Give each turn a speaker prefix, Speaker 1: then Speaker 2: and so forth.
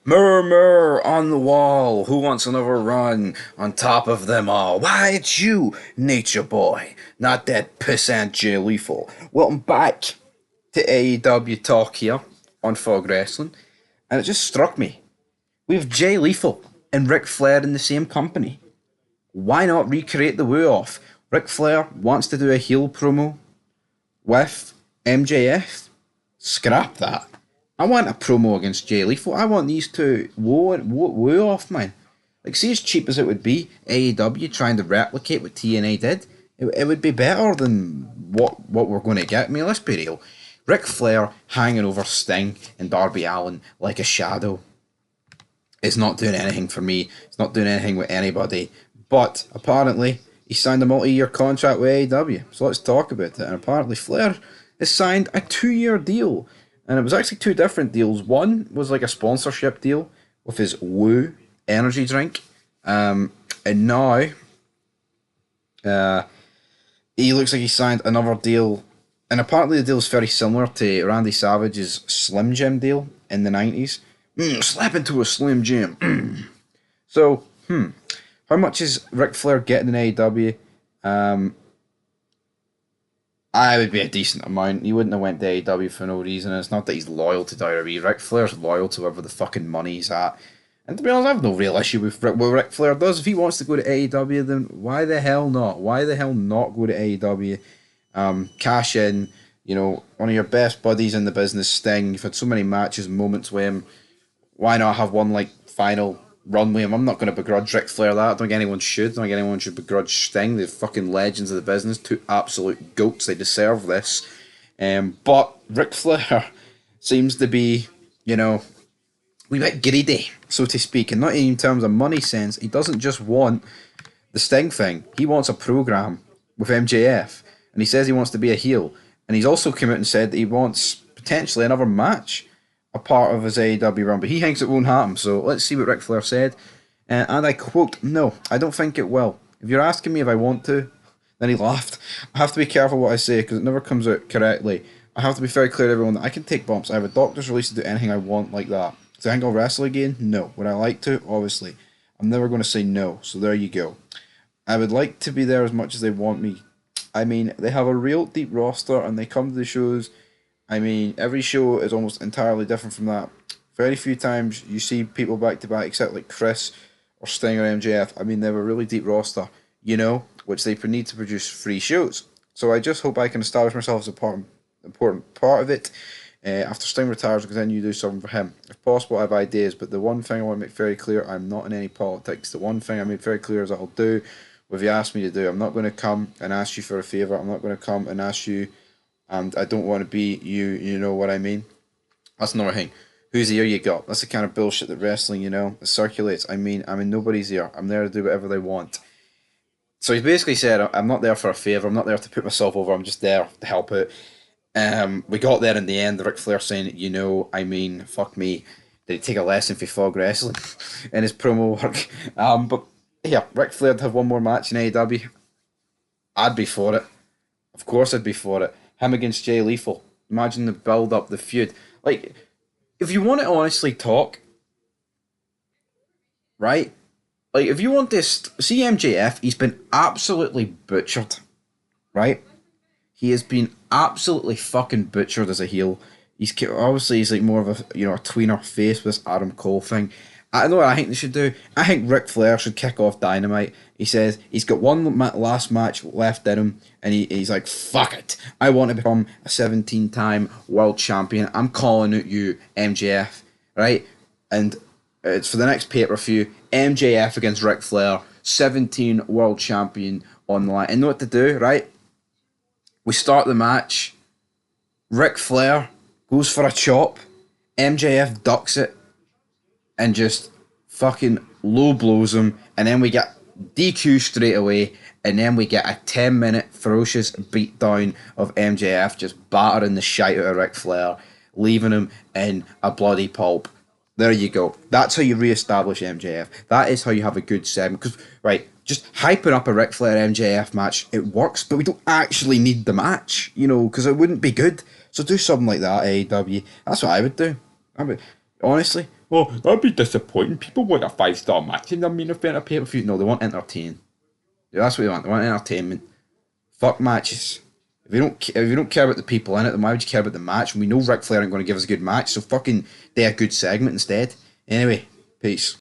Speaker 1: Murmur on the wall. Who wants another run on top of them all? Why, it's you, Nature Boy, not that pissant Jay Lethal. Welcome back to AEW Talk here on Fog Wrestling. And it just struck me. We have Jay Lethal and Ric Flair in the same company. Why not recreate the Woo Off? Ric Flair wants to do a heel promo with MJF. Scrap that. I want a promo against Jay Lethal. I want these two woo off, man. Like, see, as cheap as it would be, AEW trying to replicate what TNA did, it would be better than what we're going to get. I mean, let's be real. Ric Flair hanging over Sting and Darby Allin like a shadow is not doing anything for me. It's not doing anything with anybody. But apparently, he signed a multi-year contract with AEW. So let's talk about it. And apparently, Flair has signed a 2-year deal. And it was actually two different deals. One was like a sponsorship deal with his Woo energy drink. And now he looks like he signed another deal. And apparently the deal is very similar to Randy Savage's Slim Jim deal in the 90s. Slap into a Slim Jim. So, how much is Ric Flair getting in AEW? I would be a decent amount. He wouldn't have went to AEW for no reason. It's not that he's loyal to WWE. Ric Flair's loyal to wherever the fucking money he's at. And to be honest, I have no real issue with what Ric Flair does. If he wants to go to AEW, then why the hell not? Why the hell not go to AEW? Cash in, one of your best buddies in the business, Sting. You've had so many matches and moments with him. Why not have one, final run with him? I'm not going to begrudge Ric Flair that. I don't think anyone should. I don't think anyone should begrudge Sting. They're fucking legends of the business. Two absolute goats. They deserve this. But Ric Flair seems to be, a wee bit greedy, so to speak. And not in terms of money sense. He doesn't just want the Sting thing. He wants a program with MJF. And he says he wants to be a heel. And he's also come out and said that he wants potentially another match a part of his AEW run, but he thinks it won't happen. So let's see what Ric Flair said. And I quote, "No, I don't think it will. If you're asking me if I want to," then he laughed. "I have to be careful what I say because it never comes out correctly. I have to be very clear to everyone that I can take bumps. I have a doctor's release to do anything I want like that. Do I think I'll wrestle again? No. Would I like to? Obviously. I'm never going to say no. So there you go. I would like to be there as much as they want me. I mean, they have a real deep roster and they come to the shows. I mean, every show is almost entirely different from that. Very few times you see people back to back, except like Chris or Sting or MJF. I mean, they have a really deep roster, which they need to produce free shows. So I just hope I can establish myself as an important part of it. After Sting retires, I'll continue to do something for him. If possible, I have ideas, but the one thing I want to make very clear, I'm not in any politics. The one thing I made very clear is that I'll do what you asked me to do. I'm not going to come and ask you for a favour. I'm not going to come and ask you, and I don't want to be you, you know what I mean? That's another thing. Whose ear you got? That's the kind of bullshit that wrestling, it circulates. I mean, I'm in nobody's ear. I'm there to do whatever they want. So he's basically said, I'm not there for a favour. I'm not there to put myself over. I'm just there to help out. We got there in the end. Ric Flair saying, fuck me. Did he take a lesson from Fog Wrestling in his promo work? But yeah, Ric Flair to have one more match in AEW. I'd be for it. Of course I'd be for it. Him against Jay Lethal. Imagine the build up, the feud. Like, if you want to honestly talk, right? Like, if you want this, see MJF, he's been absolutely butchered, right? He has been absolutely fucking butchered as a heel. He's like more of a a tweener face with this Adam Cole thing. I know what I think they should do. I think Ric Flair should kick off Dynamite. He says he's got one last match left in him, and he's like, fuck it. I want to become a 17-time world champion. I'm calling out you, MJF, right? And it's for the next pay-per-view. MJF against Ric Flair, 17 world champion on the line. And know what to do, right? We start the match. Ric Flair goes for a chop. MJF ducks it and just fucking low blows him. And then we get DQ straight away. And then we get a 10-minute ferocious beatdown of MJF just battering the shite out of Ric Flair, leaving him in a bloody pulp. There you go. That's how you re-establish MJF. That is how you have a good segment. Because, right, just hyping up a Ric Flair MJF match, it works, but we don't actually need the match, because it wouldn't be good. So do something like that, AEW. That's what I would do. Honestly, Oh, that'd be disappointing. People want a 5-star match in their main event of pay-per-view. No, they want entertain. Yeah, that's what they want. They want entertainment. Fuck matches. If you don't care about the people in it, then why would you care about the match? And we know Ric Flair ain't going to give us a good match, so fucking do a good segment instead. Anyway, peace.